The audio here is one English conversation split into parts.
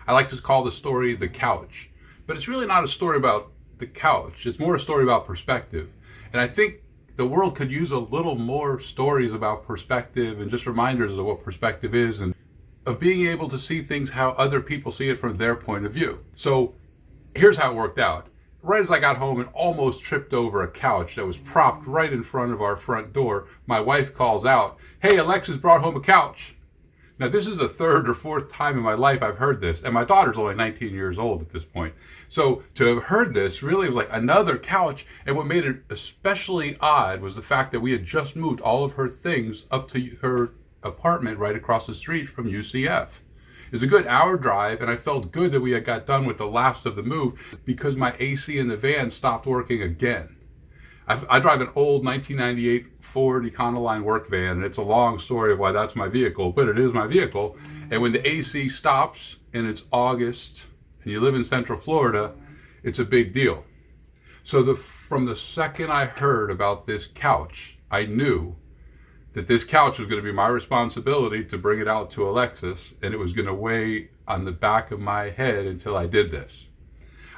I like to call the story The Couch. But it's really not a story about the couch. It's more a story about perspective. And I think the world could use a little more stories about perspective and just reminders of what perspective is and of being able to see things how other people see it from their point of view. So here's how it worked out. Right as I got home and almost tripped over a couch that was propped right in front of our front door, my wife calls out, "Hey, Alexis brought home a couch." Now, this is the third or fourth time in my life I've heard this, and my daughter's only 19 years old at this point. So to have heard this really was like another couch, and what made it especially odd was the fact that we had just moved all of her things up to her apartment right across the street from UCF. It was a good hour drive, and I felt good that we had got done with the last of the move because my AC in the van stopped working again. I drive an old 1998 Ford Econoline work van, and it's a long story of why that's my vehicle, but it is my vehicle. And when the AC stops and it's August and you live in Central Florida, it's a big deal. So from the second I heard about this couch, I knew that this couch was going to be my responsibility to bring it out to Alexis, and it was going to weigh on the back of my head until I did this.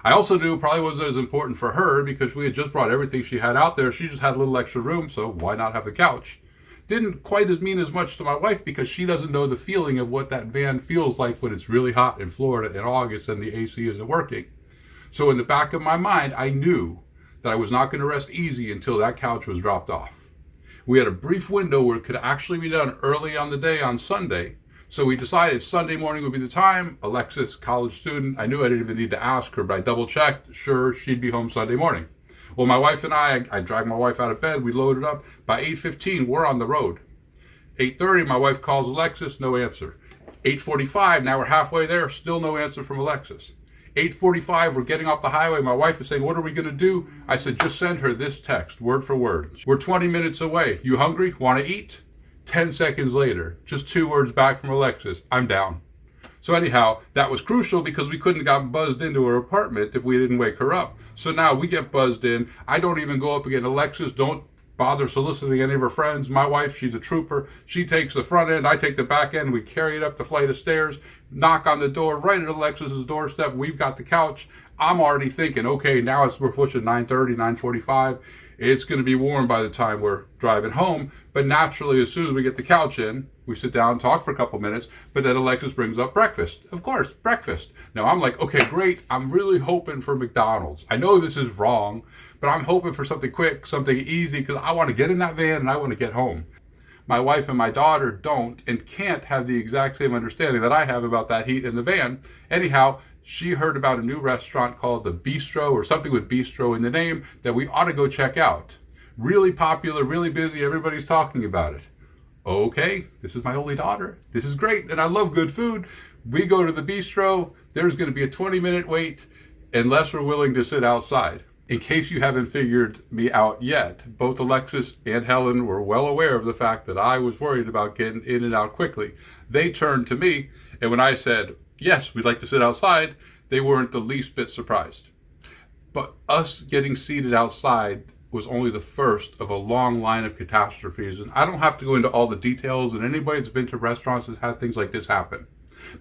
I also knew it probably wasn't as important for her because we had just brought everything she had out there. She just had a little extra room, so why not have the couch? Didn't quite mean as much to my wife because she doesn't know the feeling of what that van feels like when it's really hot in Florida in August and the AC isn't working. So in the back of my mind, I knew that I was not going to rest easy until that couch was dropped off. We had a brief window where it could actually be done early on the day on Sunday. So we decided Sunday morning would be the time. Alexis, college student, I knew I didn't even need to ask her, but I double checked. Sure, she'd be home Sunday morning. Well, my wife and I dragged my wife out of bed. We loaded up. By 8:15, we're on the road. 8:30, my wife calls Alexis, no answer. 8:45, now we're halfway there, still no answer from Alexis. 8:45, we're getting off the highway. My wife is saying, "What are we going to do?" I said, "Just send her this text, word for word. We're 20 minutes away. You hungry? Want to eat?" 10 seconds later, just 2 words back from Alexis, "I'm down." So anyhow, that was crucial because we couldn't have gotten buzzed into her apartment if we didn't wake her up. So now we get buzzed in. I don't even go up again. Alexis, don't bother soliciting any of her friends. My wife, she's a trooper. She takes the front end. I take the back end. We carry it up the flight of stairs, knock on the door, right at Alexis's doorstep. We've got the couch. I'm already thinking, okay, now we're pushing 9:30, 9:45. It's going to be warm by the time we're driving home. But naturally, as soon as we get the couch in, we sit down and talk for a couple minutes. But then Alexis brings up breakfast. Of course, breakfast. Now I'm like, okay, great. I'm really hoping for McDonald's. I know this is wrong, but I'm hoping for something quick, something easy, because I want to get in that van and I want to get home. My wife and my daughter don't and can't have the exact same understanding that I have about that heat in the van. Anyhow, she heard about a new restaurant called the Bistro, or something with Bistro in the name, that we ought to go check out. Really popular, really busy, everybody's talking about it. Okay, this is my only daughter. This is great, and I love good food. We go to the Bistro, there's going to be a 20-minute wait, unless we're willing to sit outside. In case you haven't figured me out yet, both Alexis and Helen were well aware of the fact that I was worried about getting in and out quickly. They turned to me, and when I said, "Yes, we'd like to sit outside," they weren't the least bit surprised. But us getting seated outside was only the first of a long line of catastrophes. And I don't have to go into all the details, and anybody that's been to restaurants has had things like this happen.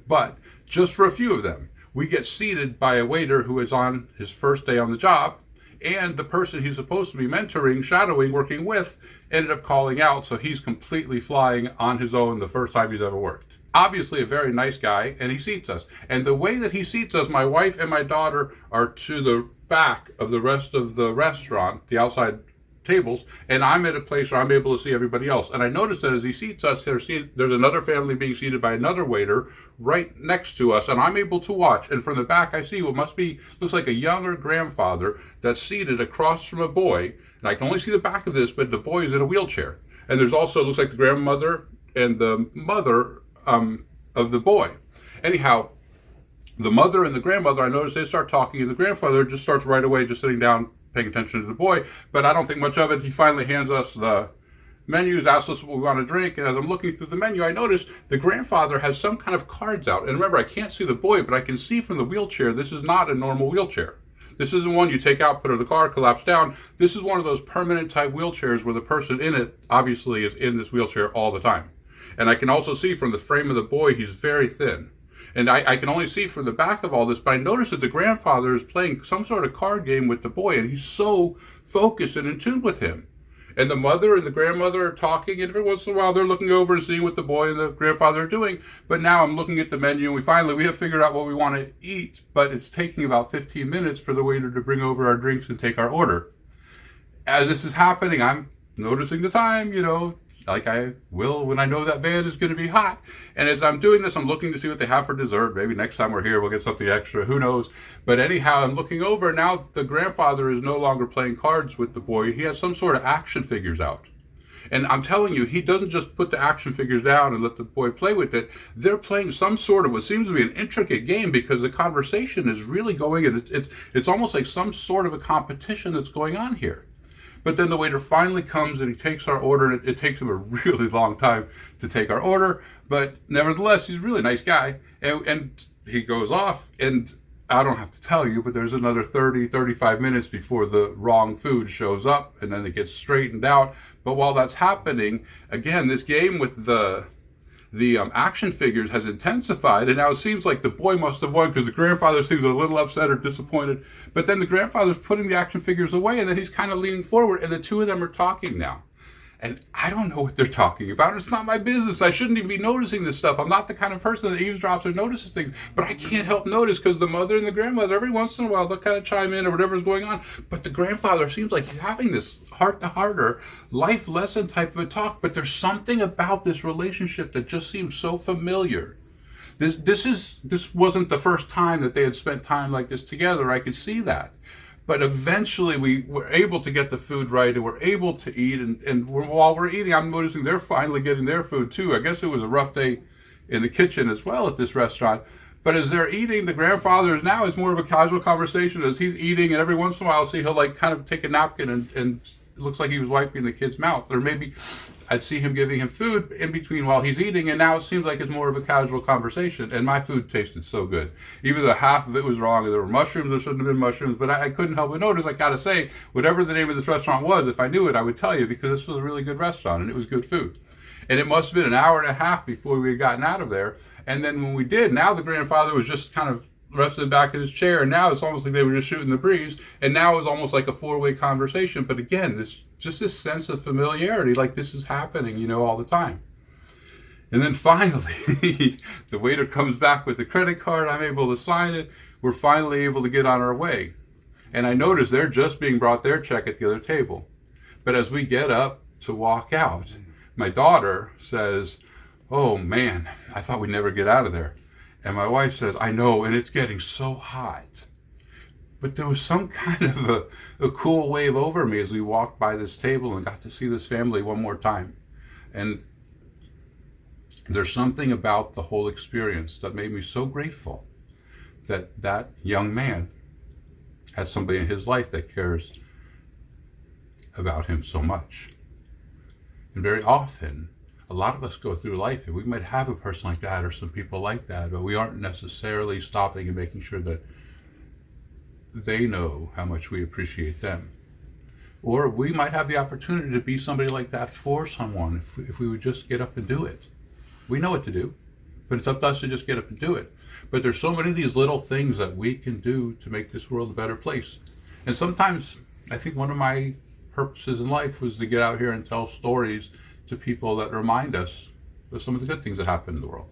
But just for a few of them, we get seated by a waiter who is on his first day on the job, and the person he's supposed to be mentoring, shadowing, working with, ended up calling out, so he's completely flying on his own the first time he's ever worked. Obviously a very nice guy, and he seats us. And the way that he seats us, my wife and my daughter are to the back of the rest of the restaurant, the outside tables, and I'm at a place where I'm able to see everybody else. And I noticed that as he seats us, there's another family being seated by another waiter right next to us, and I'm able to watch. And from the back, I see what looks like a younger grandfather that's seated across from a boy. And I can only see the back of this, but the boy is in a wheelchair. And there's also, looks like the grandmother and the mother of the boy. Anyhow, the mother and the grandmother, I noticed they start talking, and the grandfather just starts right away just sitting down, paying attention to the boy, but I don't think much of it. He finally hands us the menus, asks us what we want to drink, and as I'm looking through the menu, I noticed the grandfather has some kind of cards out. And remember, I can't see the boy, but I can see from the wheelchair, this is not a normal wheelchair. This isn't one you take out, put in the car, collapse down. This is one of those permanent type wheelchairs where the person in it obviously is in this wheelchair all the time. And I can also see from the frame of the boy, he's very thin. And I can only see from the back of all this, but I noticed that the grandfather is playing some sort of card game with the boy, and he's so focused and in tune with him. And the mother and the grandmother are talking, and every once in a while they're looking over and seeing what the boy and the grandfather are doing. But now I'm looking at the menu, and we have figured out what we want to eat, but it's taking about 15 minutes for the waiter to bring over our drinks and take our order. As this is happening, I'm noticing the time, like I will when I know that van is going to be hot. And as I'm doing this, I'm looking to see what they have for dessert. Maybe next time we're here, we'll get something extra. Who knows? But anyhow, I'm looking over. Now the grandfather is no longer playing cards with the boy. He has some sort of action figures out. And I'm telling you, he doesn't just put the action figures down and let the boy play with it. They're playing some sort of what seems to be an intricate game, because the conversation is really going, and it's almost like some sort of a competition that's going on here. But then the waiter finally comes and he takes our order, and it takes him a really long time to take our order. But nevertheless, he's a really nice guy. And he goes off, and I don't have to tell you, but there's another 30, 35 minutes before the wrong food shows up, and then it gets straightened out. But while that's happening, again, this game with the action figures has intensified, and now it seems like the boy must have won because the grandfather seems a little upset or disappointed. But then the grandfather's putting the action figures away, and then he's kind of leaning forward, and the two of them are talking now. And I don't know what they're talking about. It's not my business. I shouldn't even be noticing this stuff. I'm not the kind of person that eavesdrops or notices things. But I can't help notice, because the mother and the grandmother, every once in a while, they'll kind of chime in or whatever's going on. But the grandfather seems like he's having this heart-to-heart or life lesson type of a talk. But there's something about this relationship that just seems so familiar. This wasn't the first time that they had spent time like this together. I could see that. But eventually we were able to get the food right, and we're able to eat. And while we're eating, I'm noticing they're finally getting their food too. I guess it was a rough day in the kitchen as well at this restaurant. But as they're eating, the grandfather is more of a casual conversation as he's eating. And every once in a while, I'll see he'll like kind of take a napkin and it looks like he was wiping the kid's mouth. Or maybe I'd see him giving him food in between while he's eating, and now it seems like it's more of a casual conversation. And my food tasted so good. Even though half of it was wrong, and there were mushrooms, there shouldn't have been mushrooms, but I couldn't help but notice, I gotta say, whatever the name of this restaurant was, if I knew it, I would tell you, because this was a really good restaurant, and it was good food. And it must have been an hour and a half before we had gotten out of there. And then when we did, now the grandfather was just kind of rested back in his chair, and now it's almost like they were just shooting the breeze, and now it's almost like a four-way conversation. But again, this sense of familiarity, like this is happening, all the time. And then finally, the waiter comes back with the credit card. I'm able to sign it. We're finally able to get on our way. And I notice they're just being brought their check at the other table. But as we get up to walk out, my daughter says, "Oh man, I thought we'd never get out of there." And my wife says, "I know, and it's getting so hot." But there was some kind of a cool wave over me as we walked by this table and got to see this family one more time. And there's something about the whole experience that made me so grateful that that young man has somebody in his life that cares about him so much. And very often, a lot of us go through life and we might have a person like that or some people like that, but we aren't necessarily stopping and making sure that they know how much we appreciate them. Or we might have the opportunity to be somebody like that for someone if we would just get up and do it. We know what to do, but it's up to us to just get up and do it. But there's so many of these little things that we can do to make this world a better place. And sometimes I think one of my purposes in life was to get out here and tell stories to people that remind us of some of the good things that happen in the world.